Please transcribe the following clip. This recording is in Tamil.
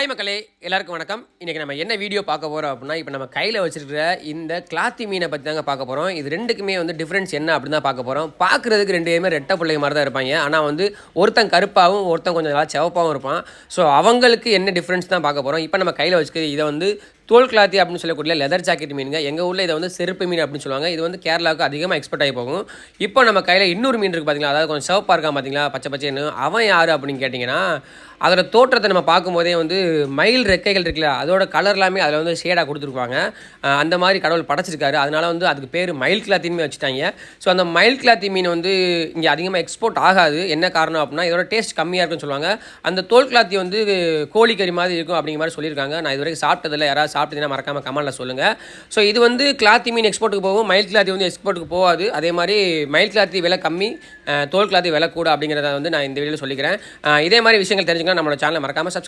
ஹாய் மக்களே, எல்லாருக்கும் வணக்கம். இன்றைக்கி நம்ம என்ன வீடியோ பார்க்க போகிறோம் அப்படின்னா, இப்போ நம்ம கையில் வச்சுருக்கிற இந்த கிளாத்தி மீனை பற்றி தாங்க பார்க்க போகிறோம். இது ரெண்டுக்குமே டிஃப்ரென்ஸ் என்ன அப்படின்னு தான் பார்க்க போகிறோம். பார்க்குறதுக்கு ரெண்டுமே ரெட்டை பிள்ளைங்க மாதிரி தான் இருப்பாங்க. ஆனால் ஒருத்தன் கருப்பாகவும் ஒருத்தன் கொஞ்சம் நல்லா சிவப்பாகவும் இருப்பான். ஸோ அவங்களுக்கு என்ன டிஃப்ரென்ஸ் தான் பார்க்க போகிறோம். இப்போ நம்ம கையில் வச்சுக்க இதை தோல் கிளாத்தி அப்படின்னு சொல்லக்கூடிய லெதர் ஜாக்கெட் மீனுங்க. எங்கள் ஊரில் இதை செருப்பு மீன் அப்படின்னு சொல்லுவாங்க. இது கேரளாவுக்கு அதிகமாக எக்ஸ்போர்ட் ஆகி போகும். இப்போ நம்ம கையில் இன்னொரு மீன் இருக்குது பார்த்தீங்களா, அதாவது கொஞ்சம் சிவப்பாக இருக்கான் பார்த்தீங்களா, பச்சை பச்சைன்னு. அவன் யார் அப்படின்னு கேட்டிங்கன்னா, அதோட தோற்றத்தை நம்ம பார்க்கும்போதே மயில் ரெக்கைகள் இருக்குல்ல, அதோட கலர் எல்லாமே அதில் ஷேடாக கொடுத்துருப்பாங்க. அந்த மாதிரி கடவுள் படைச்சிருக்காரு. அதனால் அதுக்கு பேர் மயில் கிளாத்தின்னு வச்சுட்டாங்க. ஸோ அந்த மயில் கிளாத்தி மீன் இங்கே அதிகமாக எக்ஸ்போர்ட் ஆகாது. என்ன காரணம் அப்படின்னா, இதோட டேஸ்ட் கம்மியாக இருக்குன்னு சொல்லுவாங்க. அந்த தோல் கிளாத்தி கோழிக்கறி மாதிரி இருக்கும் அப்படிங்கிற மாதிரி சொல்லியிருக்காங்க. நான் இது வரைக்கும் சாப்பிட்டதில்லை. யாராவது சாப்பிட்டதுன்னா மறக்காமல் கமெண்ட்டில் சொல்லுங்கள். ஸோ இது கிளாத்தி மீன் எக்ஸ்போர்ட்டுக்கு போகும், மயில் கிளாத்தி எக்ஸ்போர்ட்டுக்கு போகாது. அதே மாதிரி மயில் கிளாத்தி விலை கம்மி, தோல் கிளாத்தி விலை கூட அப்படிங்கிறத நான் இந்த வீடியோவில் சொல்லிக்கிறேன். இதே மாதிரி விஷயங்கள் தெரிஞ்சுக்கலாம் நம்மளோட சேனலை மறக்காமல்